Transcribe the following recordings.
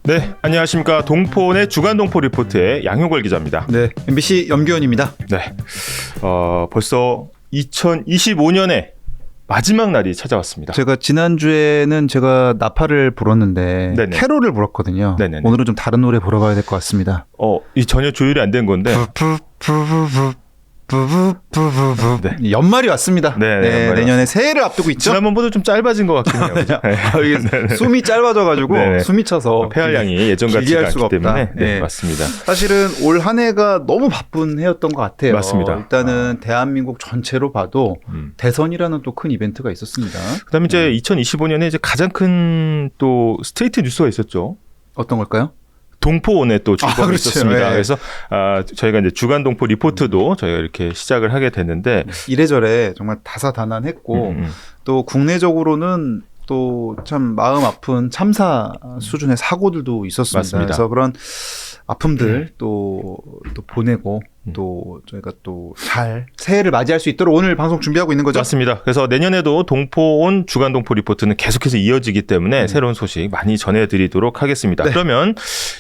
네, 안녕하십니까. 동포원의 주간동포리포트의 양효걸 기자입니다. 네, MBC 염규현입니다. 네, 벌써 2025년의 마지막 날이 찾아왔습니다. 제가 지난주에는 제가 나팔을 불었는데 네네. 캐롤을 불었거든요. 네네네. 오늘은 좀 다른 노래 보러 가야 될 것 같습니다. 이 전혀 조율이 안 된 건데. 네. 연말이 왔습니다. 네, 내년에 새해를 앞두고 있죠. 지난번보다 좀 짧아진 것 같긴 해요. 이게 숨이 짧아져가지고 숨이 차서 폐활량이 예전 같지가 않기 때문에 네, 맞습니다. 사실은 올 한 해가 너무 바쁜 해였던 것 같아요. 맞습니다. 일단은 대한민국 전체로 봐도 대선이라는 또 큰 이벤트가 있었습니다. 그다음에 이제 2025년에 이제 가장 큰 또 스트레이트 뉴스가 있었죠. 어떤 걸까요? 동포원에 또 출범이 그렇죠. 있었습니다. 네. 그래서 저희가 이제 주간동포리포트도 저희가 이렇게 시작을 하게 됐는데 이래저래 정말 다사다난했고 또 국내적으로는 또 참 마음 아픈 참사 수준의 사고들도 있었습니다. 맞습니다. 그래서 그런 아픔들 또 보내고 또 저희가 또 잘 새해를 맞이할 수 있도록 오늘 방송 준비하고 있는 거죠. 맞습니다. 그래서 내년에도 동포온 주간동포리포트는 계속해서 이어지기 때문에 새로운 소식 많이 전해드리도록 하겠습니다. 네. 그러면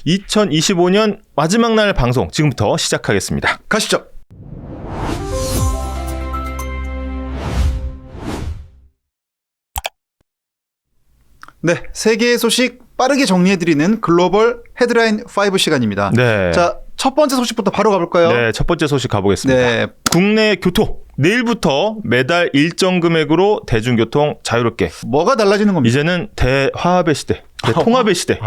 2025년 마지막 날 방송 지금부터 시작하겠습니다. 가시죠. 네, 세계의 소식 빠르게 정리해드리는 글로벌 헤드라인 5 시간입니다. 네. 자, 첫 번째 소식부터 바로 가볼까요? 네, 첫 번째 소식 가보겠습니다. 네. 국내 교통 내일부터 매달 일정 금액으로 대중교통 자유롭게. 뭐가 달라지는 겁니까? 이제는 대화합의 시대. 통합의 시대.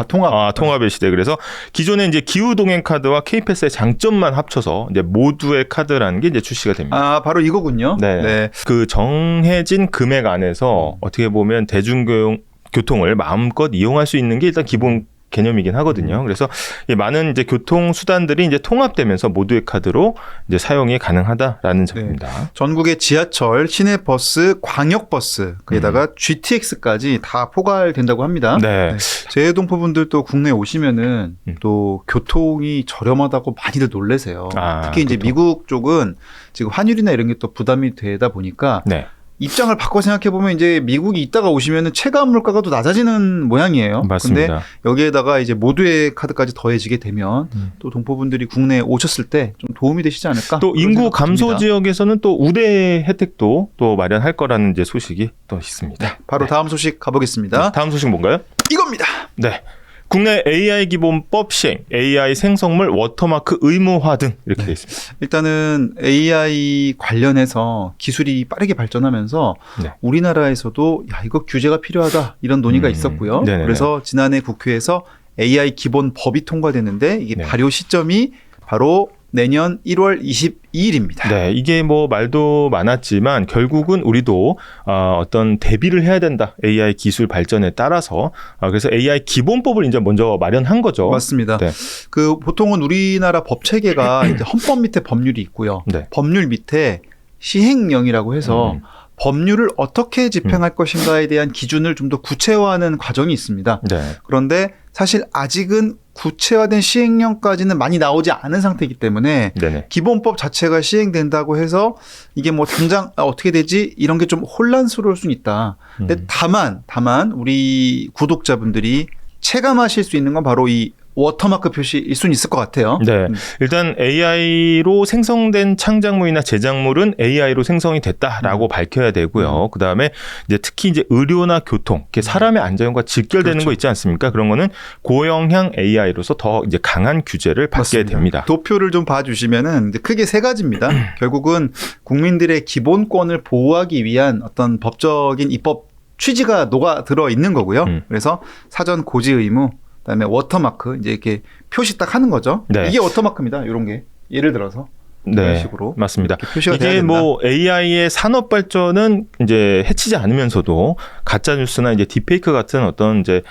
통합의 시대. 그래서 기존에 이제 기후 동행 카드와 K패스의 장점만 합쳐서 이제 모두의 카드라는 게 이제 출시가 됩니다. 바로 이거군요. 네. 그 정해진 금액 안에서 어떻게 보면 대중교통을 마음껏 이용할 수 있는 게 일단 기본 개념이긴 하거든요. 그래서 많은 이제 교통 수단들이 이제 통합되면서 모두의 카드로 이제 사용이 가능하다라는 점입니다. 네. 전국의 지하철, 시내버스, 광역버스, 거기다가 GTX까지 다 포괄된다고 합니다. 네. 재외동포분들도 국내에 오시면은 또 교통이 저렴하다고 많이들 놀라세요. 특히 이제 미국 쪽은 지금 환율이나 이런 게 또 부담이 되다 보니까. 네. 입장을 바꿔 생각해보면 이제 미국이 있다가 오시면은 체감 물가가 또 낮아지는 모양이에요. 맞습니다. 근데 여기에다가 이제 모두의 카드까지 더해지게 되면 또 동포분들이 국내에 오셨을 때 좀 도움이 되시지 않을까? 또 인구 감소 듭니다. 지역에서는 또 우대 혜택도 또 마련할 거라는 이제 소식이 또 있습니다. 네, 바로 다음 소식 가보겠습니다. 다음 소식 뭔가요? 이겁니다. 네. 국내 AI 기본법 시행, AI 생성물 워터마크 의무화 등 이렇게 되어 있습니다. 일단은 AI 관련해서 기술이 빠르게 발전하면서 우리나라에서도 이거 규제가 필요하다 이런 논의가 있었고요. 그래서 지난해 국회에서 AI 기본법이 통과됐는데 이게 발효 시점이 바로 내년 1월 22일입니다. 네, 이게 뭐 말도 많았지만 결국은 우리도 어떤 대비를 해야 된다. AI 기술 발전에 따라서. 그래서 AI 기본법을 이제 먼저 마련한 거죠. 맞습니다. 네. 그 보통은 우리나라 법 체계가 이제 헌법 밑에 법률이 있고요. 네. 법률 밑에 시행령이라고 해서 법률을 어떻게 집행할 것인가에 대한 기준을 좀 더 구체화하는 과정이 있습니다. 네. 그런데 사실 아직은 구체화된 시행령까지는 많이 나오지 않은 상태이기 때문에 기본법 자체가 시행된다고 해서 이게 뭐 당장 어떻게 되지 이런 게 좀 혼란스러울 수는 있다. 근데 다만 우리 구독자분들이 체감하실 수 있는 건 바로 이 워터마크 표시일 수는 있을 것 같아요. 네, 일단 AI로 생성된 창작물이나 제작물은 AI로 생성이 됐다라고 밝혀야 되고요. 그 다음에 이제 특히 이제 의료나 교통, 사람의 안전과 직결되는 거 있지 않습니까? 그런 거는 고영향 AI로서 더 이제 강한 규제를 받게 맞습니다. 됩니다. 도표를 좀 봐주시면은 크게 세 가지입니다. 결국은 국민들의 기본권을 보호하기 위한 어떤 법적인 입법 취지가 녹아 들어 있는 거고요. 그래서 사전 고지 의무. 그다음에 워터마크 이제 이렇게 표시 딱 하는 거죠. 네. 이게 워터마크입니다. 이런 게 예를 들어서 이런 식으로 맞습니다. 이게 뭐 AI의 산업 발전은 이제 해치지 않으면서도 가짜 뉴스나 이제 딥페이크 같은 어떤 이제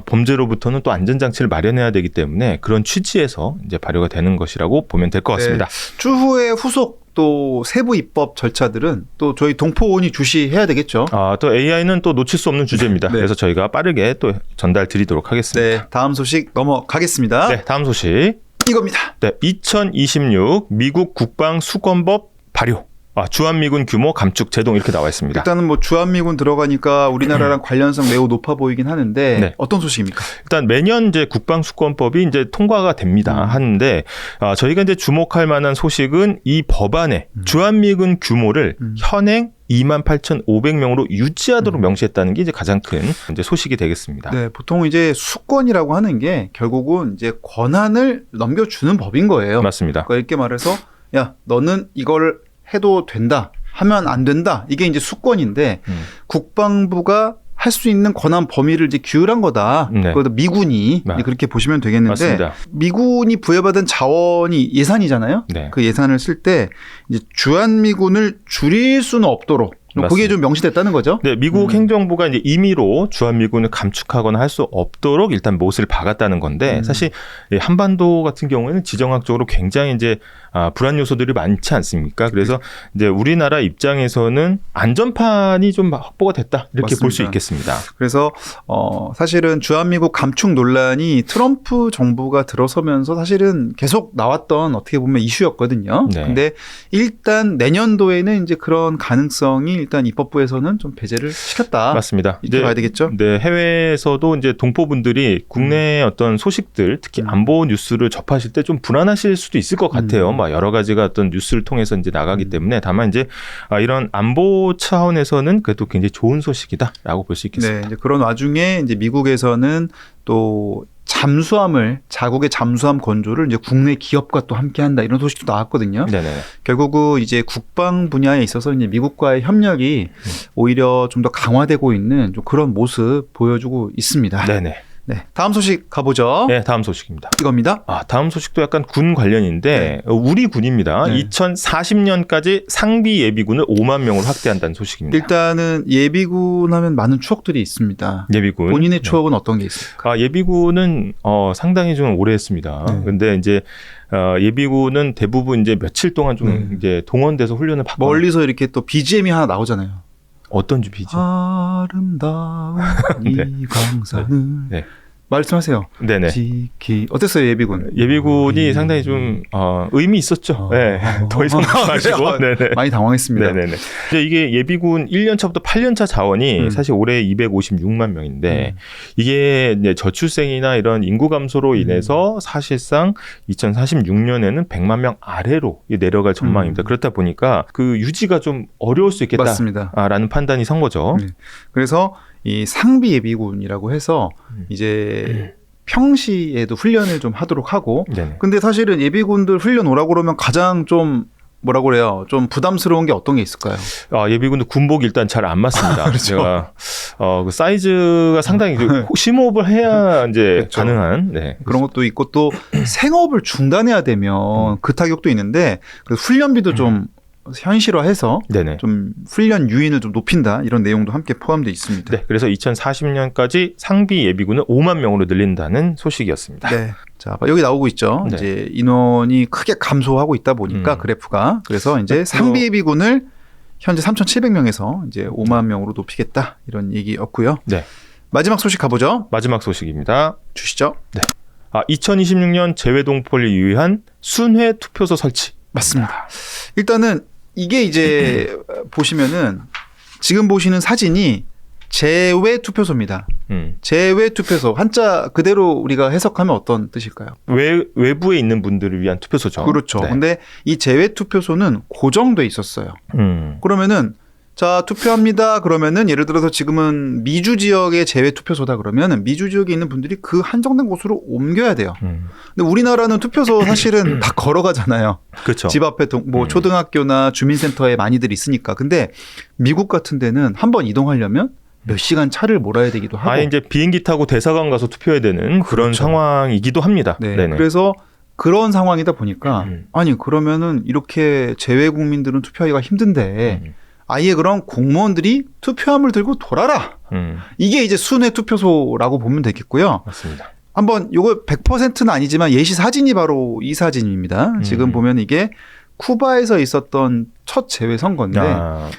범죄로부터는 또 안전 장치를 마련해야 되기 때문에 그런 취지에서 이제 발효가 되는 것이라고 보면 될 것 같습니다. 추후에 후속 또 세부 입법 절차들은 또 저희 동포원이 주시해야 되겠죠. 또 AI는 또 놓칠 수 없는 주제입니다. 그래서 저희가 빠르게 또 전달 드리도록 하겠습니다. 네, 다음 소식 넘어가겠습니다. 네, 다음 소식 이겁니다. 네, 2026 미국 국방수권법 발효. 주한미군 규모 감축 제동 이렇게 나와 있습니다. 일단은 뭐 주한미군 들어가니까 우리나라랑 관련성 매우 높아 보이긴 하는데 네. 어떤 소식입니까? 일단 매년 이제 국방수권법이 이제 통과가 됩니다. 하는데 저희가 이제 주목할 만한 소식은 이 법안에 주한미군 규모를 현행 28,500명으로 유지하도록 명시했다는 게 이제 가장 큰 이제 소식이 되겠습니다. 네, 보통 이제 수권이라고 하는 게 결국은 이제 권한을 넘겨주는 법인 거예요. 맞습니다. 그러니까 이렇게 말해서 야, 너는 이걸 해도 된다, 하면 안 된다. 이게 이제 수권인데 국방부가 할 수 있는 권한 범위를 이제 규율한 거다. 네. 그것도 미군이 이제 그렇게 보시면 되겠는데 맞습니다. 미군이 부여받은 자원이 예산이잖아요. 네. 그 예산을 쓸 때 이제 주한미군을 줄일 수는 없도록 그게 좀 명시됐다는 거죠. 네, 미국 행정부가 이제 임의로 주한미군을 감축하거나 할 수 없도록 일단 못을 박았다는 건데 사실 한반도 같은 경우에는 지정학적으로 굉장히 이제 불안 요소들이 많지 않습니까? 그래서 이제 우리나라 입장에서는 안전판이 좀 확보가 됐다 이렇게 볼 수 있겠습니다. 그래서 사실은 주한미군 감축 논란이 트럼프 정부가 들어서면서 사실은 계속 나왔던 어떻게 보면 이슈였거든요. 네. 근데 일단 내년도에는 이제 그런 가능성이 일단 입법부에서는 좀 배제를 시켰다. 맞습니다. 이렇게 봐야 되겠죠. 네, 해외에서도 이제 동포분들이 국내 어떤 소식들, 특히 안보 뉴스를 접하실 때 좀 불안하실 수도 있을 것 같아요. 막 여러 가지가 어떤 뉴스를 통해서 이제 나가기 때문에 다만 이제 이런 안보 차원에서는 그래도 굉장히 좋은 소식이다라고 볼 수 있겠습니다. 네, 이제 그런 와중에 이제 미국에서는 또 자국의 잠수함 건조를 이제 국내 기업과 또 함께한다 이런 소식도 나왔거든요. 네네. 결국은 이제 국방 분야에 있어서 이제 미국과의 협력이 오히려 좀 더 강화되고 있는 좀 그런 모습 보여주고 있습니다. 네네. 네, 다음 소식 가보죠. 네, 다음 소식입니다. 이겁니다. 다음 소식도 약간 군 관련인데 우리 군입니다. 네. 2040년까지 상비 예비군을 5만 명으로 확대한다는 소식입니다. 일단은 예비군 하면 많은 추억들이 있습니다. 예비군. 본인의 추억은 어떤 게 있습니까? 예비군은 상당히 좀 오래 했습니다. 근데 이제 예비군은 대부분 이제 며칠 동안 좀 이제 동원돼서 훈련을 받고 멀리서 이렇게 또 BGM이 하나 나오잖아요. 어떤 주비죠? 아름다운 이 광산을 네. 말씀하세요. 네네. 어땠어요 예비군? 예비군이 상당히 좀 의미 있었죠. 네. 더 이상 마시고. 네네. 많이 당황했습니다. 네네네. 이제 이게 예비군 1년차부터 8년차 자원이 사실 올해 256만 명인데 이게 이제 저출생이나 이런 인구 감소로 인해서 사실상 2046년에는 100만 명 아래로 내려갈 전망입니다. 그렇다 보니까 그 유지가 좀 어려울 수 있겠다라는 판단이 선 거죠. 네. 그래서 이 상비 예비군이라고 해서 이제 평시에도 훈련을 좀 하도록 하고 네네. 근데 사실은 예비군들 훈련 오라고 그러면 가장 좀 뭐라고 그래요? 좀 부담스러운 게 어떤 게 있을까요? 예비군도 군복이 일단 잘 안 맞습니다. 그렇죠. 제가 그 사이즈가 상당히 심호흡을 해야 이제 그렇죠. 가능한 네. 그런 것도 있고 또 생업을 중단해야 되면 그 타격도 있는데 그 훈련비도 좀 현실화해서 네네. 좀 훈련 유인을 좀 높인다 이런 내용도 함께 포함되어 있습니다. 네, 그래서 2040년까지 상비 예비군을 5만 명으로 늘린다는 소식이었습니다. 네, 자 여기 나오고 있죠. 네. 이제 인원이 크게 감소하고 있다 보니까 그래프가 그래서 이제 상비 예비군을 현재 3,700명에서 이제 5만 명으로 높이겠다 이런 얘기였고요. 네, 마지막 소식 가보죠. 마지막 소식입니다. 주시죠. 네, 2026년 재외동포를 위한 순회 투표소 설치. 맞습니다. 일단은 이게 이제 보시면은 지금 보시는 사진이 재외투표소입니다. 재외투표소 한자 그대로 우리가 해석하면 어떤 뜻일까요? 외부에 있는 분들을 위한 투표소죠. 그렇죠. 네. 근데 이 재외투표소는 고정돼 있었어요. 그러면은 자 투표합니다. 그러면은 예를 들어서 지금은 미주 지역의 재외투표소다 그러면은 미주 지역에 있는 분들이 그 한정된 곳으로 옮겨야 돼요. 근데 우리나라는 투표소 사실은 다 걸어가잖아요. 그렇죠. 집 앞에 뭐 초등학교나 주민센터에 많이들 있으니까. 근데 미국 같은 데는 한번 이동하려면 몇 시간 차를 몰아야 되기도 하고. 이제 비행기 타고 대사관 가서 투표해야 되는 그런 그렇죠. 상황이기도 합니다. 네. 네네. 그래서 그런 상황이다 보니까 아니 그러면은 이렇게 재외 국민들은 투표하기가 힘든데 아예 그럼 공무원들이 투표함을 들고 돌아라. 이게 이제 순회 투표소라고 보면 되겠고요. 맞습니다. 한번 요거 100%는 아니지만 예시 사진이 바로 이 사진입니다. 지금 보면 이게 쿠바에서 있었던 첫 재외 선거인데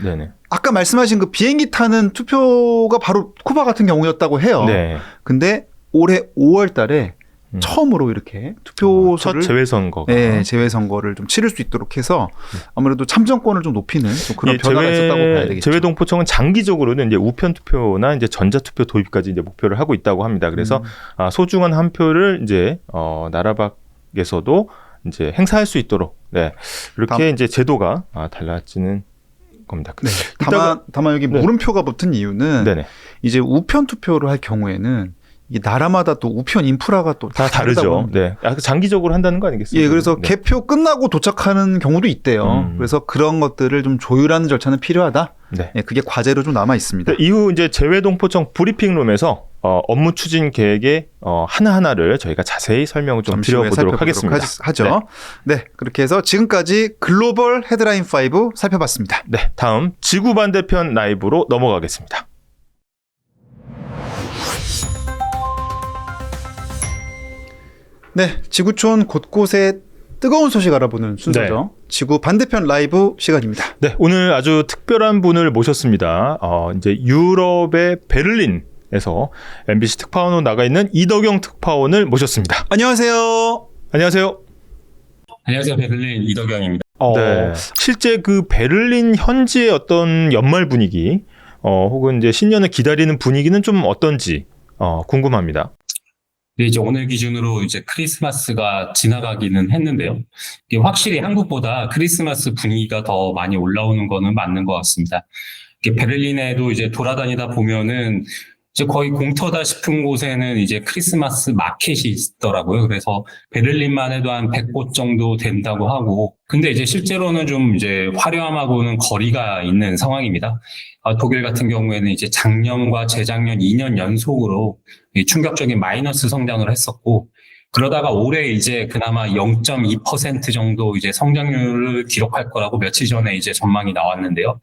네네. 아까 말씀하신 그 비행기 타는 투표가 바로 쿠바 같은 경우였다고 해요. 네. 근데 올해 5월 달에 처음으로 이렇게 첫 투표소를 재외선거가. 네, 재외선거를 좀 치를 수 있도록 해서 아무래도 참정권을 좀 높이는 좀 그런 변화가 있었다고 봐야 되겠죠. 재외동포청은 장기적으로는 이제 우편 투표나 이제 전자투표 도입까지 이제 목표를 하고 있다고 합니다. 그래서 소중한 한 표를 이제 나라 밖에서도 이제 행사할 수 있도록 이렇게 이제 제도가 달라지는 겁니다. 네. 다만 여기 물음표가 붙은 이유는 이제 우편 투표를 할 경우에는 이 나라마다 또 우편 인프라가 또 다 다르죠. 네. 장기적으로 한다는 거 아니겠습니까? 예, 그래서 개표 끝나고 도착하는 경우도 있대요. 그래서 그런 것들을 좀 조율하는 절차는 필요하다. 예, 그게 과제로 좀 남아 있습니다. 이후 이제 재외동포청 브리핑룸에서 업무 추진 계획의 하나하나를 저희가 자세히 설명을 좀 드려보도록 하겠습니다. 하죠. 네, 그렇게 해서 지금까지 글로벌 헤드라인 5 살펴봤습니다. 네, 다음 지구 반대편 라이브로 넘어가겠습니다. 네, 지구촌 곳곳에 뜨거운 소식 알아보는 순서죠. 지구 반대편 라이브 시간입니다. 네, 오늘 아주 특별한 분을 모셨습니다. 이제 유럽의 베를린에서 MBC 특파원으로 나가 있는 이덕영 특파원을 모셨습니다. 안녕하세요. 안녕하세요. 안녕하세요. 베를린 이덕영입니다. 네, 실제 그 베를린 현지의 어떤 연말 분위기, 혹은 이제 신년을 기다리는 분위기는 좀 어떤지 궁금합니다. 네, 이제 오늘 기준으로 이제 크리스마스가 지나가기는 했는데요. 이게 확실히 한국보다 크리스마스 분위기가 더 많이 올라오는 거는 맞는 것 같습니다. 이게 베를린에도 이제 돌아다니다 보면은 이제 거의 공터다 싶은 곳에는 이제 크리스마스 마켓이 있더라고요. 그래서 베를린만 해도 한 100곳 정도 된다고 하고, 근데 이제 실제로는 좀 이제 화려함하고는 거리가 있는 상황입니다. 독일 같은 경우에는 이제 작년과 재작년 2년 연속으로 충격적인 마이너스 성장을 했었고, 그러다가 올해 이제 그나마 0.2% 정도 이제 성장률을 기록할 거라고 며칠 전에 이제 전망이 나왔는데요.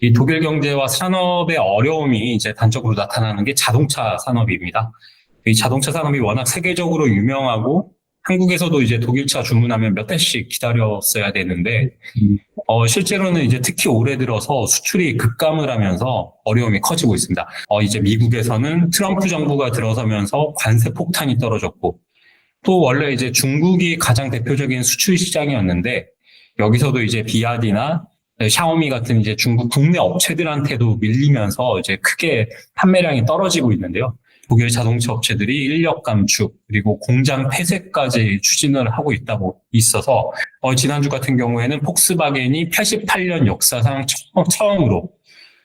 이 독일 경제와 산업의 어려움이 이제 단적으로 나타나는 게 자동차 산업입니다. 이 자동차 산업이 워낙 세계적으로 유명하고 한국에서도 이제 독일차 주문하면 몇 달씩 기다렸어야 되는데 실제로는 이제 특히 올해 들어서 수출이 급감을 하면서 어려움이 커지고 있습니다. 이제 미국에서는 트럼프 정부가 들어서면서 관세 폭탄이 떨어졌고 또 원래 이제 중국이 가장 대표적인 수출 시장이었는데 여기서도 이제 비아디나 샤오미 같은 이제 중국 국내 업체들한테도 밀리면서 이제 크게 판매량이 떨어지고 있는데요. 독일 자동차 업체들이 인력 감축 그리고 공장 폐쇄까지 추진을 하고 있어서 지난주 같은 경우에는 폭스바겐이 88년 역사상 처음으로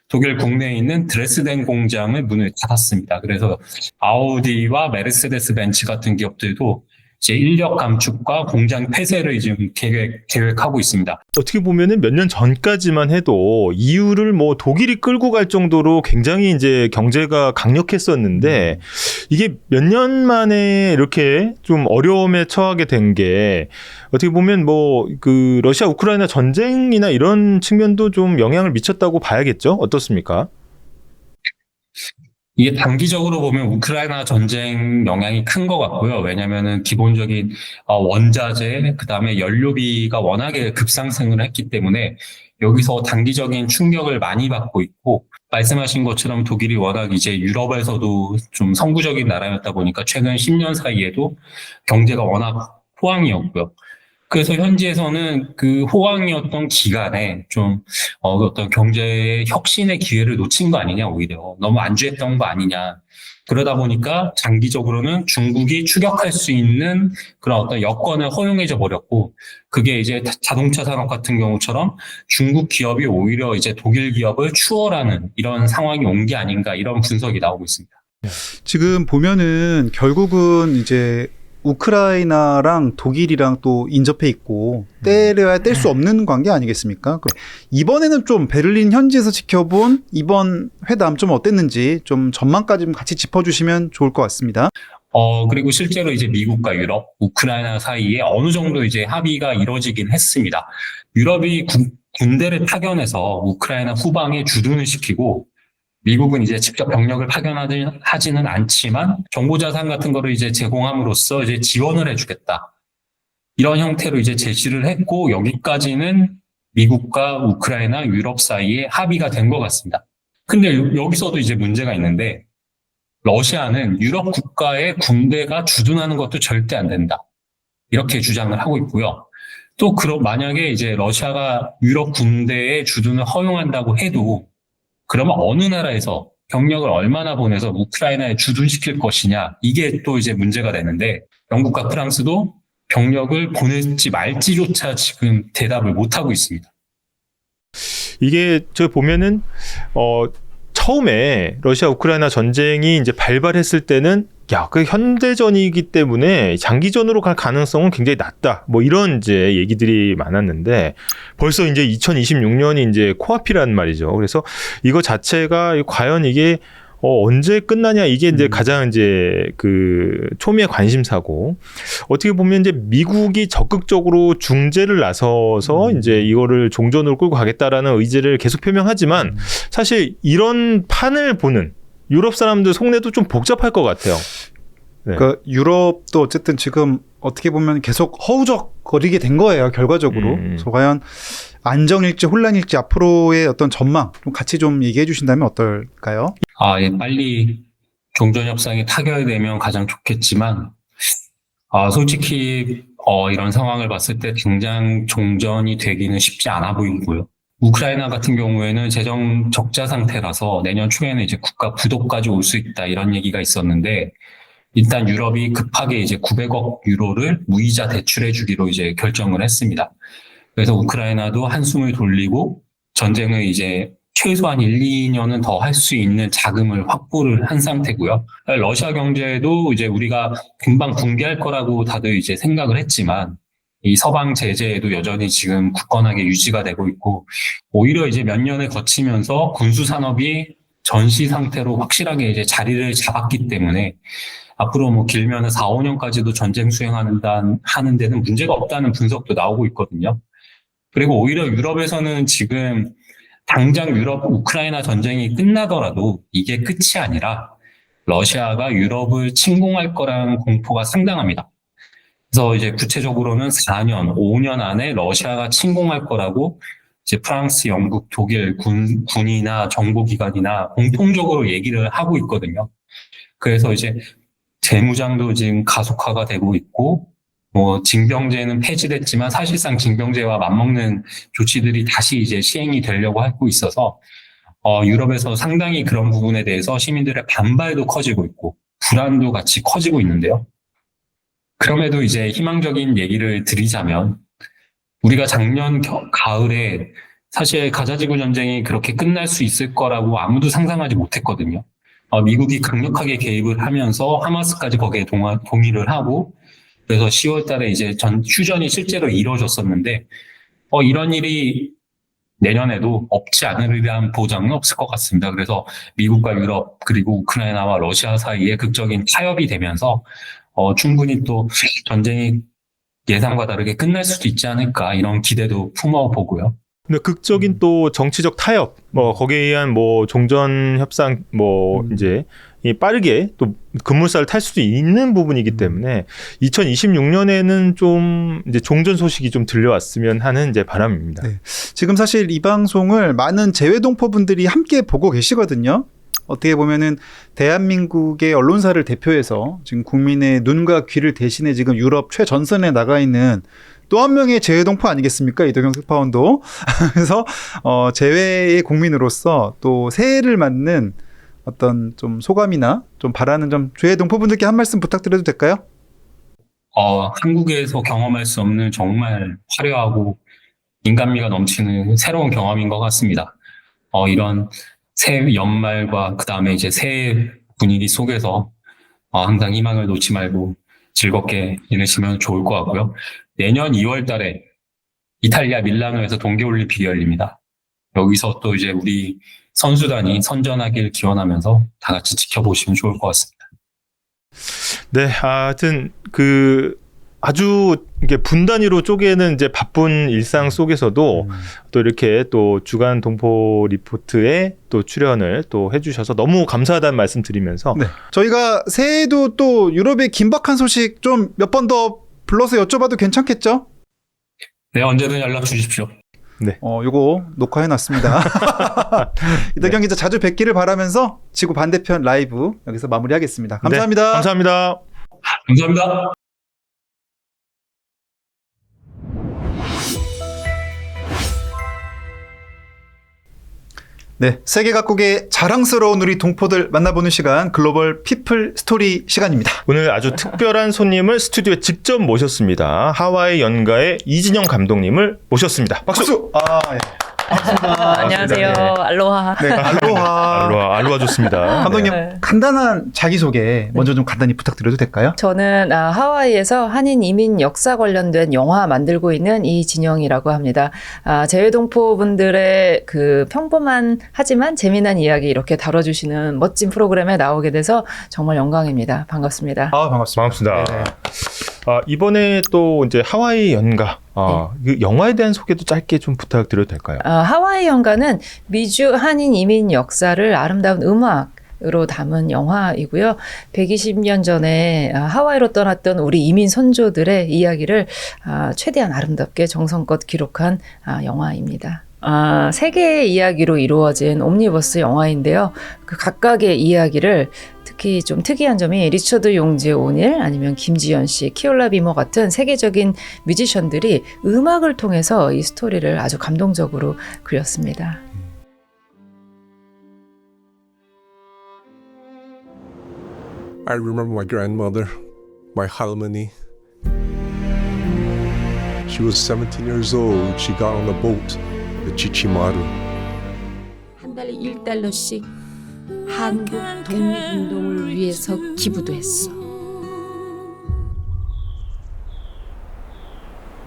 독일 국내에 있는 드레스덴 공장의 문을 닫았습니다. 그래서 아우디와 메르세데스 벤츠 같은 기업들도 이제 인력 감축과 공장 폐쇄를 지금 계획하고 있습니다. 어떻게 보면은 몇 년 전까지만 해도 이유를 뭐 독일이 끌고 갈 정도로 굉장히 이제 경제가 강력했었는데 이게 몇 년 만에 이렇게 좀 어려움에 처하게 된 게 어떻게 보면 뭐 그 러시아 우크라이나 전쟁이나 이런 측면도 좀 영향을 미쳤다고 봐야겠죠? 어떻습니까? 이게 단기적으로 보면 우크라이나 전쟁 영향이 큰 것 같고요. 왜냐면은 기본적인 원자재, 그 다음에 연료비가 워낙에 급상승을 했기 때문에 여기서 단기적인 충격을 많이 받고 있고, 말씀하신 것처럼 독일이 워낙 이제 유럽에서도 좀 선구적인 나라였다 보니까 최근 10년 사이에도 경제가 워낙 호황이었고요. 그래서 현지에서는 그 호황이었던 기간에 좀 어떤 경제의 혁신의 기회를 놓친 거 아니냐, 오히려 너무 안주했던 거 아니냐. 그러다 보니까 장기적으로는 중국이 추격할 수 있는 그런 어떤 여건을 허용해져 버렸고, 그게 이제 자동차 산업 같은 경우처럼 중국 기업이 오히려 이제 독일 기업을 추월하는 이런 상황이 온 게 아닌가, 이런 분석이 나오고 있습니다. 지금 보면은 결국은 이제 우크라이나랑 독일이랑 또 인접해 있고 떼려야 뗄 수 없는 관계 아니겠습니까? 이번에는 좀 베를린 현지에서 지켜본 이번 회담 좀 어땠는지 좀 전망까지 좀 같이 짚어주시면 좋을 것 같습니다. 그리고 실제로 이제 미국과 유럽, 우크라이나 사이에 어느 정도 이제 합의가 이루어지긴 했습니다. 유럽이 군대를 파견해서 우크라이나 후방에 주둔을 시키고, 미국은 이제 직접 병력을 파견하지는 않지만 정보자산 같은 거를 이제 제공함으로써 이제 지원을 해주겠다. 이런 형태로 이제 제시를 했고, 여기까지는 미국과 우크라이나, 유럽 사이에 합의가 된 것 같습니다. 근데 여기서도 이제 문제가 있는데, 러시아는 유럽 국가의 군대가 주둔하는 것도 절대 안 된다. 이렇게 주장을 하고 있고요. 또 만약에 이제 러시아가 유럽 군대의 주둔을 허용한다고 해도 그러면 어느 나라에서 병력을 얼마나 보내서 우크라이나에 주둔시킬 것이냐, 이게 또 이제 문제가 되는데 영국과 프랑스도 병력을 보낼지 말지조차 지금 대답을 못하고 있습니다. 이게 저 보면은 처음에 러시아 우크라이나 전쟁이 이제 발발했을 때는 그 현대전이기 때문에 장기전으로 갈 가능성은 굉장히 낮다. 뭐 이런 이제 얘기들이 많았는데 벌써 이제 2026년이 이제 코앞이란 말이죠. 그래서 이거 자체가 과연 이게 언제 끝나냐, 이게 이제 가장 이제 그 초미의 관심사고, 어떻게 보면 이제 미국이 적극적으로 중재를 나서서 이제 이거를 종전으로 끌고 가겠다라는 의지를 계속 표명하지만 사실 이런 판을 보는 유럽 사람들 속내도 좀 복잡할 것 같아요. 네. 그러니까 유럽도 어쨌든 지금 어떻게 보면 계속 허우적거리게 된 거예요, 결과적으로. 그래서 과연 안정일지 혼란일지 앞으로의 어떤 전망 좀 같이 좀 얘기해 주신다면 어떨까요? 예, 빨리 종전 협상이 타결되면 가장 좋겠지만, 솔직히 이런 상황을 봤을 때 당장 종전이 되기는 쉽지 않아 보이고요. 우크라이나 같은 경우에는 재정 적자 상태라서 내년 초에는 이제 국가 부도까지 올 수 있다, 이런 얘기가 있었는데, 일단 유럽이 급하게 이제 900억 유로를 무이자 대출해 주기로 이제 결정을 했습니다. 그래서 우크라이나도 한숨을 돌리고 전쟁을 이제 최소한 1, 2년은 더 할 수 있는 자금을 확보를 한 상태고요. 러시아 경제도 이제 우리가 금방 붕괴할 거라고 다들 이제 생각을 했지만 이 서방 제재에도 여전히 지금 굳건하게 유지가 되고 있고, 오히려 이제 몇 년을 거치면서 군수 산업이 전시 상태로 확실하게 이제 자리를 잡았기 때문에 앞으로 뭐 길면은 4, 5년까지도 전쟁 수행하는 데는 문제가 없다는 분석도 나오고 있거든요. 그리고 오히려 유럽에서는 지금 당장 우크라이나 전쟁이 끝나더라도 이게 끝이 아니라 러시아가 유럽을 침공할 거라는 공포가 상당합니다. 그래서 이제 구체적으로는 4년, 5년 안에 러시아가 침공할 거라고 이제 프랑스, 영국, 독일 군이나 정보기관이나 공통적으로 얘기를 하고 있거든요. 그래서 이제 재무장도 지금 가속화가 되고 있고, 뭐 징병제는 폐지됐지만 사실상 징병제와 맞먹는 조치들이 다시 이제 시행이 되려고 하고 있어서 유럽에서 상당히 그런 부분에 대해서 시민들의 반발도 커지고 있고 불안도 같이 커지고 있는데요. 그럼에도 이제 희망적인 얘기를 드리자면, 우리가 작년 가을에 사실 가자지구 전쟁이 그렇게 끝날 수 있을 거라고 아무도 상상하지 못했거든요. 미국이 강력하게 개입을 하면서 하마스까지 거기에 동의를 하고, 그래서 10월 달에 이제 휴전이 실제로 이루어졌었는데, 이런 일이 내년에도 없지 않으리란 보장은 없을 것 같습니다. 그래서 미국과 유럽, 그리고 우크라이나와 러시아 사이에 극적인 타협이 되면서, 충분히 또 전쟁이 예상과 다르게 끝날 수도 있지 않을까, 이런 기대도 품어보고요. 근데 극적인 또 정치적 타협, 뭐 거기에 의한 뭐 종전 협상, 뭐 이제 빠르게 또 급물살을 탈 수도 있는 부분이기 때문에 2026년에는 좀 이제 종전 소식이 좀 들려왔으면 하는 이제 바람입니다. 네. 지금 사실 이 방송을 많은 재외동포분들이 함께 보고 계시거든요. 어떻게 보면은 대한민국의 언론사를 대표해서 지금 국민의 눈과 귀를 대신해 지금 유럽 최전선에 나가 있는 또 한 명의 재외동포 아니겠습니까? 이동영 특파원도. 그래서 재외의 국민으로서 또 새해를 맞는 어떤 좀 소감이나 좀 바라는 점, 재외동포분들께 한 말씀 부탁드려도 될까요? 한국에서 경험할 수 없는 정말 화려하고 인간미가 넘치는 새로운 경험인 것 같습니다. 이런 새 연말과 그 다음에 이제 새해 분위기 속에서 항상 희망을 놓지 말고 즐겁게 지내시면 좋을 것 같고요. 내년 2월 달에 이탈리아 밀라노에서 동계올림픽이 열립니다. 여기서 또 이제 우리 선수단이 선전하길 기원하면서 다 같이 지켜보시면 좋을 것 같습니다. 네, 하여튼 아주 이게 분 단위로 쪼개는 이제 바쁜 일상 속에서도 또 이렇게 또 주간동포리포트에 또 출연을 또 해주셔서 너무 감사하다는 말씀 드리면서, 네. 저희가 새해에도 또 유럽의 긴박한 소식 좀 몇 번 더 불러서 여쭤봐도 괜찮겠죠? 네, 언제든 연락 주십시오. 네. 요거 녹화해놨습니다. 이덕영 기자 자주 뵙기를 바라면서 지구 반대편 라이브 여기서 마무리하겠습니다. 감사합니다. 네, 감사합니다. 감사합니다. 네, 세계 각국의 자랑스러운 우리 동포들 만나보는 시간 글로벌 피플 스토리 시간입니다. 오늘 아주 특별한 손님을 스튜디오에 직접 모셨습니다. 하와이 연가의 이진영 감독님을 모셨습니다. 박수! 예. 안녕하세요. 네. 알로하. 네, 알로하. 알로하 좋습니다. 감독님, 네. 간단한 자기소개 먼저 좀 간단히 부탁드려도 될까요? 저는 하와이에서 한인 이민 역사 관련된 영화 만들고 있는 이진영이라고 합니다. 재외동포분들의 그 평범한 하지만 재미난 이야기 이렇게 다뤄주시는 멋진 프로그램에 나오게 돼서 정말 영광입니다. 반갑습니다. 반갑습니다. 네네. 이번에 또 이제 하와이 연가 그 영화에 대한 소개도 짧게 좀 부탁드려도 될까요? 하와이 연가는 미주 한인 이민 역사를 아름다운 음악으로 담은 영화이고요. 120년 전에 하와이로 떠났던 우리 이민 선조들의 이야기를 최대한 아름답게 정성껏 기록한 영화입니다. 세계의 이야기로 이루어진 옴니버스 영화인데요. 그 각각의 이야기를 특히 좀 특이한 점이 리처드 용지 오닐 아니면 김지연 씨, 키올라 비머 같은 세계적인 뮤지션들이 음악을 통해서 이 스토리를 아주 감동적으로 그렸습니다. I remember my grandmother, my 할머니. She was 17 years old. She got on a boat, the Chichimaru. 한 달에 1달러씩 한국 독립운동을 위해서 기부도 했어.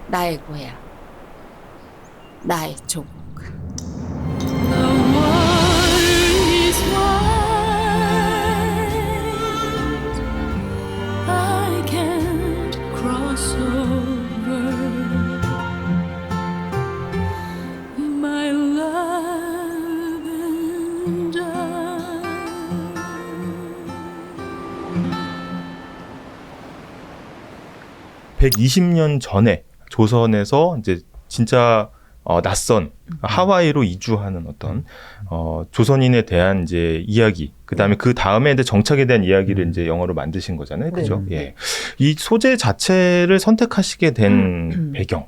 나의 고향, 나의 조국. 백 120년 전에 조선에서 이제 진짜 낯선 하와이로 이주하는 어떤 조선인에 대한 이제 이야기, 그다음에 그 다음에 이제 정착에 대한 이야기를 이제 영어로 만드신 거잖아요, 그렇죠? 네. 예, 이 소재 자체를 선택하시게 된 배경.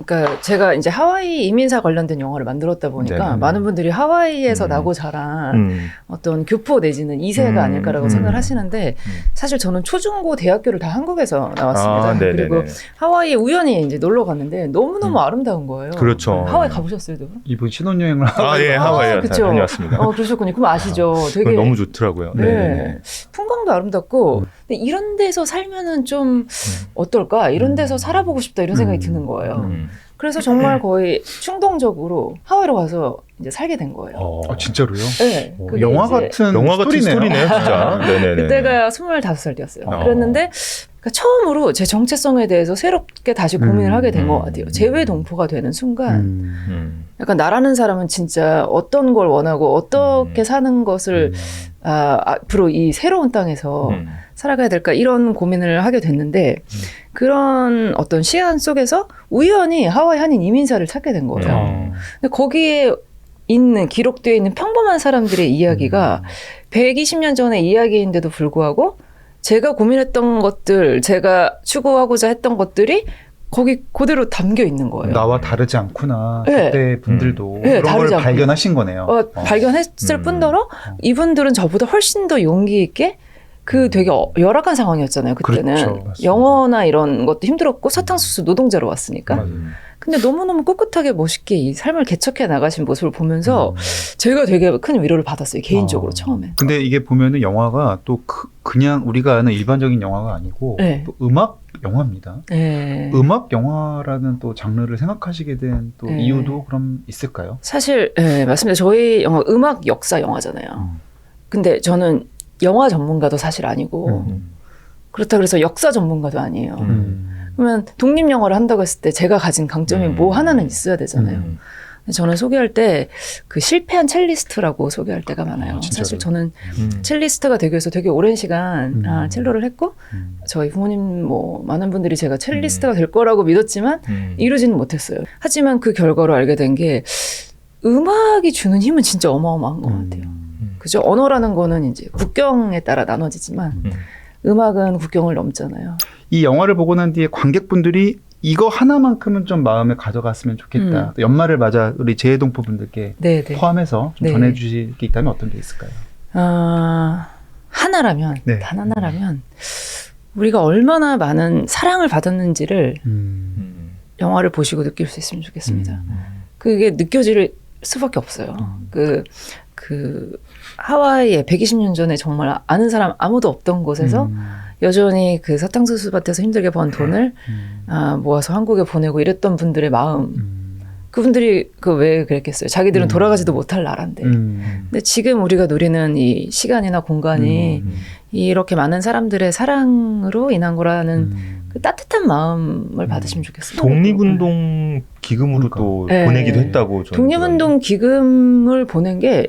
그러니까 제가 이제 하와이 이민사 관련된 영화를 만들었다 보니까 네네. 많은 분들이 하와이에서 나고 자란 어떤 교포 내지는 2세가 아닐까라고 생각을 하시는데 사실 저는 초중고 대학교를 다 한국에서 나왔습니다. 그리고 하와이에 우연히 이제 놀러 갔는데 너무너무 아름다운 거예요. 그렇죠. 하와이 가보셨어요, 두 분? 이분 신혼여행을 예, 하와이에 그쵸. 다녀왔습니다. 그러셨군요. 그럼 아시죠? 되게 너무 좋더라고요. 네. 풍광도 아름답고 근데 이런 데서 살면은 좀 어떨까? 이런 데서 살아보고 싶다 이런 생각이 드는 거예요. 그래서 정말 거의 충동적으로 하와이로 가서 이제 살게 된 거예요. 진짜로요? 네. 영화 이제 같은 스토리네요, 진짜. 네네네. 그때가 25살 때였어요. 그랬는데 그러니까 처음으로 제 정체성에 대해서 새롭게 다시 고민을 하게 된 것 같아요. 재외동포가 되는 순간 약간 나라는 사람은 진짜 어떤 걸 원하고 어떻게 사는 것을 앞으로 이 새로운 땅에서 살아가야 될까 이런 고민을 하게 됐는데 그런 어떤 시간 속에서 우연히 하와이 한인 이민사를 찾게 된 거예요. 근데 거기에 있는 기록되어 있는 평범한 사람들의 이야기가 120년 전의 이야기인데도 불구하고 제가 고민했던 것들, 제가 추구하고자 했던 것들이 거기 그대로 담겨 있는 거예요. 나와 다르지 않구나. 네. 그때 분들도 네, 그런 걸 다르지 않구나. 발견하신 거네요. 발견했을 뿐더러 이분들은 저보다 훨씬 더 용기 있게 그 되게 열악한 상황이었잖아요. 그때는. 그렇죠. 영어나 이런 것도 힘들었고 사탕수수 노동자로 왔으니까. 근데 너무너무 ቍ끗하게 멋있게 이 삶을 개척해 나가신 모습을 보면서 제가 되게 큰 위로를 받았어요. 개인적으로 처음에. 근데 이게 보면은 영화가 또 그냥 우리가 아는 일반적인 영화가 아니고 네. 또 음악 영화입니다. 네. 음악 영화라는 또 장르를 생각하시게 된 또 네. 이유도 그럼 있을까요? 사실 맞습니다. 저희 영화 음악 역사 영화잖아요. 근데 저는 영화 전문가도 사실 아니고 그렇다 그래서 역사 전문가도 아니에요. 그러면 독립영화를 한다고 했을 때 제가 가진 강점이 뭐 하나는 있어야 되잖아요. 저는 소개할 때 그 실패한 첼리스트라고 소개할 때가 많아요. 사실 저는 첼리스트가 되기 위해서 되게 오랜 시간 첼로를 했고 저희 부모님 뭐 많은 분들이 제가 첼리스트가 될 거라고 믿었지만 이루지는 못했어요. 하지만 그 결과로 알게 된 게 음악이 주는 힘은 진짜 어마어마한 것 같아요. 그죠? 언어라는 거는 이제 국경에 따라 나눠지지만 음악은 국경을 넘잖아요. 이 영화를 보고 난 뒤에 관객분들이 이거 하나만큼은 좀 마음에 가져갔으면 좋겠다. 또 연말을 맞아 우리 재외동포분들께 네네. 포함해서 좀 네. 전해주실 게 있다면 어떤 게 있을까요? 하나라면 네. 단 하나라면 우리가 얼마나 많은 사랑을 받았는지를 영화를 보시고 느낄 수 있으면 좋겠습니다. 그게 느껴질 수밖에 없어요. 그 하와이에 120년 전에 정말 아는 사람 아무도 없던 곳에서 여전히 그 사탕수수 밭에서 힘들게 번 돈을 모아서 한국에 보내고 이랬던 분들의 마음. 그분들이 왜 그랬겠어요. 자기들은 돌아가지도 못할 나라인데. 근데 지금 우리가 누리는 이 시간이나 공간이 이렇게 많은 사람들의 사랑으로 인한 거라는 그 따뜻한 마음을 받으시면 좋겠어요. 독립운동 기금으로 또 네. 보내기도 했다고. 저는 독립운동 기금을 보낸 게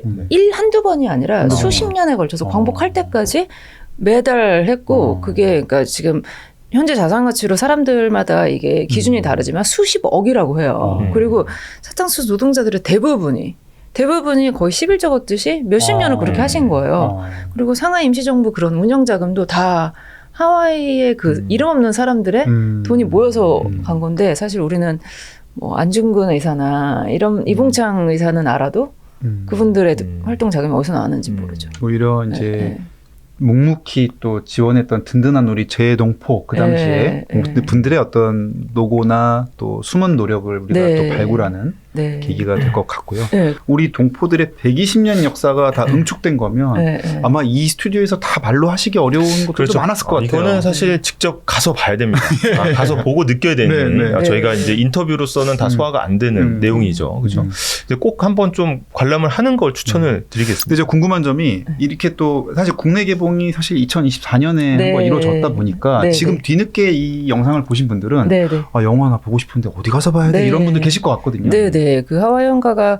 한두 번이 아니라 수십 년에 걸쳐서 광복할 때까지 매달 했고 그게 그러니까 지금 현재 자산 가치로 사람들마다 이게 기준이 다르지만 수십억이라고 해요. 그리고 사탕수수 노동자들의 대부분이 거의 10일 적었듯이 몇십 년을 그렇게 하신 거예요. 그리고 상하이 임시정부 그런 운영자금도 다 하와이의 그 이름 없는 사람들의 돈이 모여서 간 건데 사실 우리는 뭐 안중근 의사나 이런 이봉창 의사는 알아도 그분들의 활동 자금이 어디서 나왔는지 모르죠. 오히려 이제 네. 묵묵히 또 지원했던 든든한 우리 재외동포 그 당시에 분들의 어떤 노고나 또 숨은 노력을 우리가 또 발굴하는 계기가 될 것 같고요. 우리 동포들의 120년 역사가 다 응축된 거면 아마 이 스튜디오에서 다 말로 하시기 어려운 것도 그렇죠. 많았을 것 같아요. 이거는 사실 직접 가서 봐야 됩니다. 가서 보고 느껴야 되는 저희가 이제 인터뷰로서는 다 소화가 안 되는 내용이죠. 그렇죠. 꼭 한번 좀 관람을 하는 걸 추천을 드리겠습니다. 근데 저 궁금한 점이 이렇게 또 사실 국내 개봉이 사실 2024년에 한번 이루어졌다 보니까 지금 뒤늦게 이 영상을 보신 분들은 영화 나 보고 싶은데 어디 가서 봐야 돼? 이런 분들 계실 것 같거든요. 그 하와이 연가가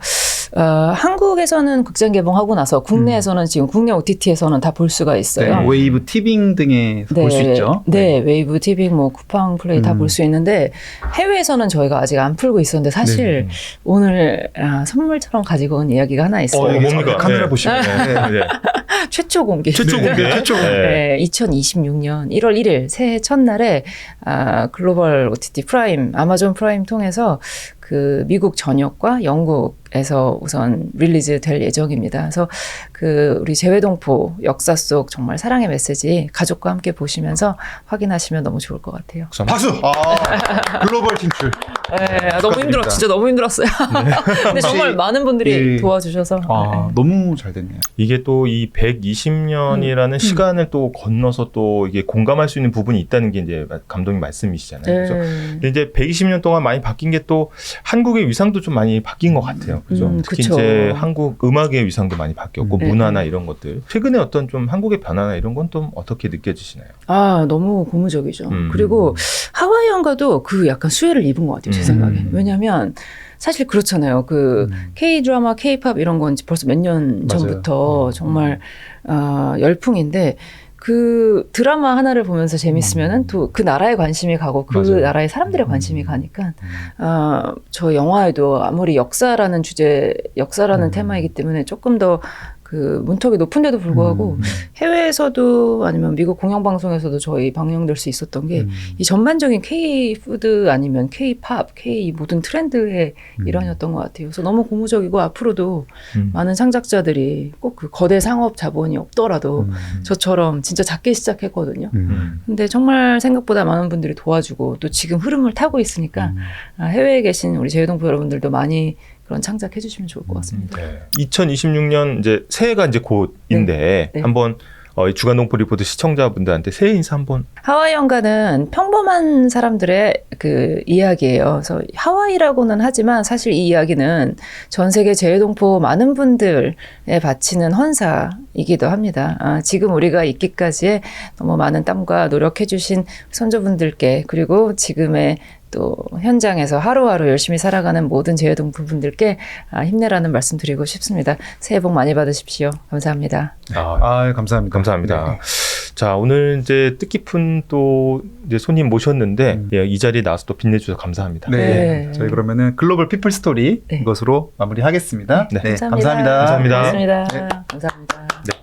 한국에서는 극장 개봉하고 나서 국내에서는 지금 국내 OTT에서는 다 볼 수가 있어요. 웨이브 티빙 등에 볼 수 있죠. 웨이브 티빙, 뭐 쿠팡 플레이 다 볼 수 있는데 해외에서는 저희가 아직 안 풀고 있었는데 사실 오늘 선물처럼 가지고 온 이야기가 하나 있어요. 뭡니까? 카메라 보시면 최초 공개. 2026년 1월 1일 새해 첫날에 글로벌 OTT 프라임, 아마존 프라임 통해서 그 미국 전역과 영국에서 우선 릴리즈 될 예정입니다. 그래서 그 우리 재외동포 역사 속 정말 사랑의 메시지 가족과 함께 보시면서 확인하시면 너무 좋을 것 같아요. 박수! 글로벌 진출. 너무 힘들었어요. 진짜 너무 힘들었어요. 근데 정말 많은 분들이 도와주셔서. 너무 잘 됐네요. 이게 또 이 120년이라는 시간을 또 건너서 또 이게 공감할 수 있는 부분이 있다는 게 이제 감독님 말씀이시잖아요. 그래서 근데 이제 120년 동안 많이 바뀐 게 또 한국의 위상도 좀 많이 바뀐 것 같아요. 그죠? 특히 그쵸. 이제 한국 음악의 위상도 많이 바뀌었고 문화나 이런 것들. 최근에 어떤 좀 한국의 변화나 이런 건 좀 어떻게 느껴지시나요? 너무 고무적이죠. 그리고 하와이 연가도 그 약간 수혜를 입은 것 같아요. 제 생각에. 왜냐면 사실 그렇잖아요. 그 K-드라마, K-팝 이런 건 벌써 몇 년 전부터 정말 열풍인데 그 드라마 하나를 보면서 재밌으면은 또 그 나라에 관심이 가고 그 나라의 사람들의 관심이 가니까 저 영화에도 아무리 역사라는 테마이기 때문에 조금 더 그 문턱이 높은데도 불구하고 해외에서도 아니면 미국 공영방송에서도 저희 방영될 수 있었던 게 이 전반적인 K-푸드 아니면 K-팝, K 모든 트렌드의 일환이었던 것 같아요. 그래서 너무 고무적이고 앞으로도 많은 창작자들이 꼭 그 거대 상업 자본이 없더라도 저처럼 진짜 작게 시작했거든요. 근데 정말 생각보다 많은 분들이 도와주고 또 지금 흐름을 타고 있으니까 해외에 계신 우리 재외동포 여러분들도 많이 그런 창작해 주시면 좋을 것 같습니다. 2026년 이제 새해가 이제 곧인데 한번 주간동포리포트 시청자분들한테 새해 인사 한번. 하와이 연가는 평범한 사람들의 그 이야기예요. 그래서 하와이라고는 하지만 사실 이 이야기는 전 세계 재외동포 많은 분들에 바치는 헌사이기도 합니다. 지금 우리가 있기까지의 너무 많은 땀과 노력해 주신 선조분들께 그리고 지금의 또 현장에서 하루하루 열심히 살아가는 모든 재외동포분들께 힘내라는 말씀 드리고 싶습니다. 새해 복 많이 받으십시오. 감사합니다. 감사합니다. 감사합니다. 네. 자, 오늘 이제 뜻깊은 또 이제 손님 모셨는데 이 자리에 나와서 또 빛내주셔서 감사합니다. 네. 저희 그러면은 글로벌 피플 스토리 이것으로 마무리하겠습니다. 네. 감사합니다. 감사합니다. 고맙습니다. 네. 감사합니다. 네.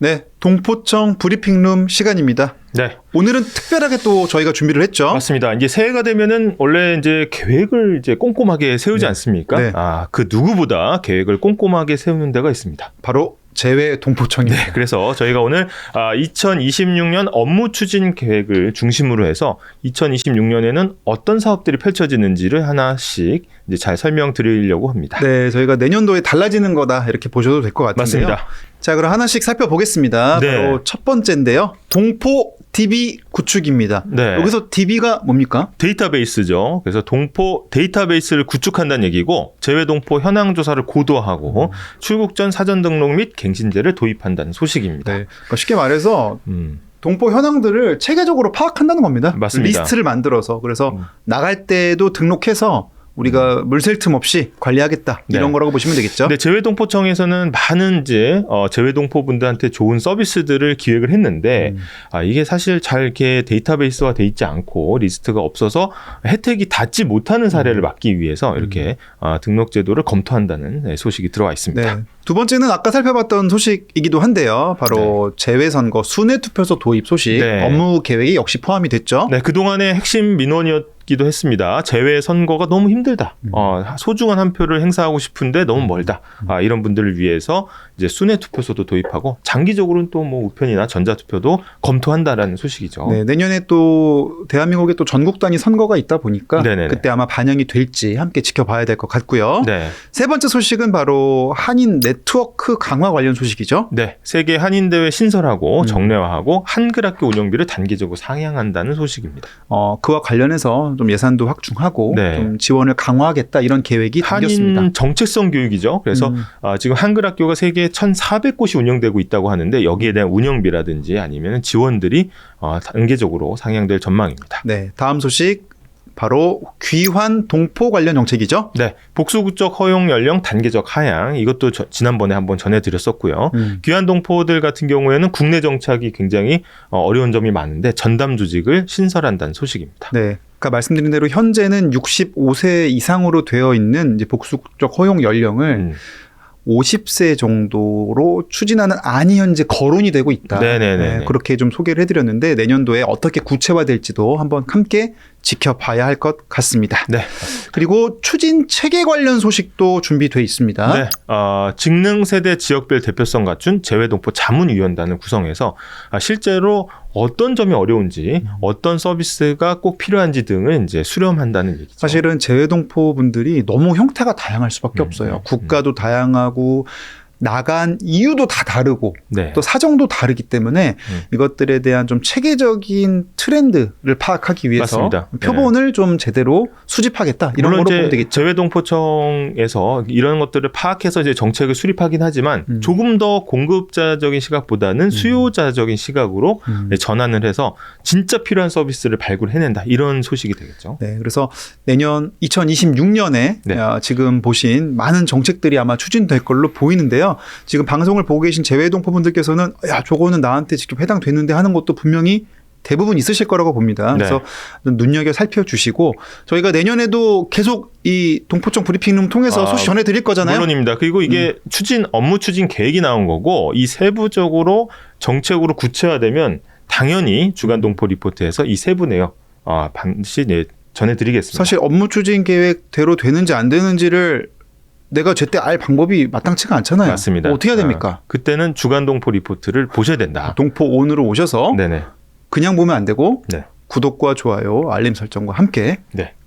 네, 동포청 브리핑룸 시간입니다. 네. 오늘은 특별하게 또 저희가 준비를 했죠. 맞습니다. 이제 새해가 되면은 원래 이제 계획을 이제 꼼꼼하게 세우지 않습니까? 네. 그 누구보다 계획을 꼼꼼하게 세우는 데가 있습니다. 바로 재외동포청입니다. 네, 그래서 저희가 오늘 2026년 업무 추진 계획을 중심으로 해서 2026년에는 어떤 사업들이 펼쳐지는지를 하나씩 이제 잘 설명드리려고 합니다. 네, 저희가 내년도에 달라지는 거다 이렇게 보셔도 될 것 같은데요. 맞습니다. 자, 그럼 하나씩 살펴보겠습니다. 네. 바로 첫 번째인데요. 동포 DB 구축입니다. 네. 여기서 DB가 뭡니까? 데이터베이스죠. 그래서 동포 데이터베이스를 구축한다는 얘기고 재외동포 현황 조사를 고도화하고 출국 전 사전 등록 및 갱신제를 도입한다는 소식입니다. 네. 그러니까 쉽게 말해서 동포 현황들을 체계적으로 파악한다는 겁니다. 맞습니다. 리스트를 만들어서 그래서 나갈 때도 등록해서 우리가 물샐 틈 없이 관리하겠다 이런 네. 거라고 보시면 되겠죠. 네, 재외동포청에서는 많은 이제 재외동포분들한테 좋은 서비스들을 기획을 했는데 이게 사실 잘 이렇게 데이터베이스화 돼 있지 않고 리스트가 없어서 혜택이 닿지 못하는 사례를 막기 위해서 이렇게 등록 제도를 검토한다는 소식이 들어와 있습니다. 네. 두 번째는 아까 살펴봤던 소식이기도 한데요. 바로 재외선거 순회투표소 도입 소식 업무 계획이 역시 포함이 됐죠. 네, 그동안의 핵심 민원이었기도 했습니다. 재외 선거가 너무 힘들다. 소중한 한 표를 행사하고 싶은데 너무 멀다. 이런 분들을 위해서 이제 순회투표소도 도입하고 장기적으로는 또 뭐 우편이나 전자투표도 검토한다라는 소식이죠. 네, 내년에 또 대한민국에 또 전국 단위 선거가 있다 보니까 네네네. 그때 아마 반영이 될지 함께 지켜봐야 될 것 같고요. 네. 세 번째 소식은 바로 한인 네트워크 강화 관련 소식이죠. 네, 세계 한인대회 신설하고 정례화하고 한글학교 운영비를 단기적으로 상향한다는 소식입니다. 그와 관련해서 좀 예산도 확충하고 네. 좀 지원을 강화하겠다 이런 계획이 담겼습니다. 한인 정체성 교육이죠. 그래서 지금 한글학교가 세계 1,400곳이 운영되고 있다고 하는데 여기에 대한 운영비라든지 아니면 지원들이 단계적으로 상향될 전망입니다. 네, 다음 소식 바로 귀환 동포 관련 정책이죠. 네, 복수국적 허용 연령 단계적 하향 이것도 지난번에 한번 전해드렸었고요. 귀환 동포들 같은 경우에는 국내 정착이 굉장히 어려운 점이 많은데 전담 조직을 신설한다는 소식입니다. 네. 아까 말씀드린 대로 현재는 65세 이상으로 되어 있는 이제 복수국적 허용 연령을 50세 정도로 추진하는 안이 현재 거론이 되고 있다. 네네네. 네, 그렇게 좀 소개를 해드렸는데 내년도에 어떻게 구체화될지도 한번 함께 지켜봐야 할 것 같습니다. 네. 그리고 추진 체계 관련 소식도 준비돼 있습니다. 네. 직능 세대 지역별 대표성 갖춘 재외동포 자문위원단을 구성해서 실제로 어떤 점이 어려운지 어떤 서비스가 꼭 필요한지 등을 이제 수렴한다는 얘기죠. 사실은 재외동포 분들이 너무 형태가 다양할 수밖에 없어요. 국가도 다양하고 나간 이유도 다 다르고 네. 또 사정도 다르기 때문에 이것들에 대한 좀 체계적인 트렌드를 파악하기 위해서 맞습니다. 표본을 좀 제대로 수집하겠다 이런 거로 보면 되겠죠. 재외동포청에서 이런 것들을 파악해서 이제 정책을 수립하긴 하지만 조금 더 공급자적인 시각보다는 수요자적인 시각으로 전환을 해서 진짜 필요한 서비스를 발굴해낸다 이런 소식이 되겠죠. 네, 그래서 내년 2026년에 네. 지금 보신 많은 정책들이 아마 추진될 걸로 보이는데요. 지금 방송을 보고 계신 재외동포분들께서는 야 저거는 나한테 직접 해당되는데 하는 것도 분명히 대부분 있으실 거라고 봅니다. 그래서 눈여겨 살펴주시고 저희가 내년에도 계속 이 동포청 브리핑룸 통해서 소식 전해드릴 거잖아요. 물론입니다. 그리고 이게 업무 추진 계획이 나온 거고 이 세부적으로 정책으로 구체화되면 당연히 주간동포리포트에서 이 세부 내역 반드시 전해드리겠습니다. 사실 업무 추진 계획대로 되는지 안 되는지를 내가 제때 알 방법이 마땅치가 않잖아요. 맞습니다. 어떻게 해야 됩니까? 그때는 주간동포리포트를 보셔야 된다. 동포온으로 오셔서 네네. 그냥 보면 안 되고 네. 구독과 좋아요, 알림 설정과 함께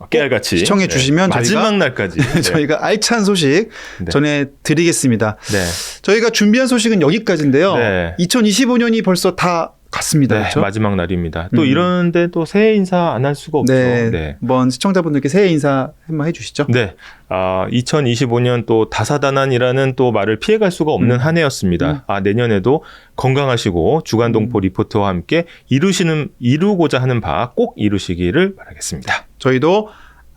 깨알같이 시청해 주시면 마지막 날까지 저희가 알찬 소식 전해드리겠습니다. 네. 저희가 준비한 소식은 여기까지인데요. 네. 2025년이 벌써 다 같습니다. 네, 그렇죠? 마지막 날입니다. 또 이런데 또 새해 인사 안 할 수가 없죠. 네. 한번 시청자분들께 새해 인사 한번 해주시죠. 네. 2025년 또 다사다난이라는 또 말을 피해갈 수가 없는 한 해였습니다. 내년에도 건강하시고 주간동포리포트와 함께 이루고자 하는 바 꼭 이루시기를 바라겠습니다. 저희도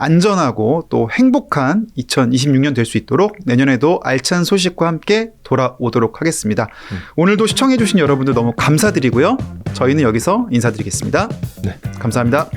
안전하고 또 행복한 2026년 될 수 있도록 내년에도 알찬 소식과 함께 돌아오도록 하겠습니다. 오늘도 시청해주신 여러분들 너무 감사드리고요. 저희는 여기서 인사드리겠습니다. 네. 감사합니다.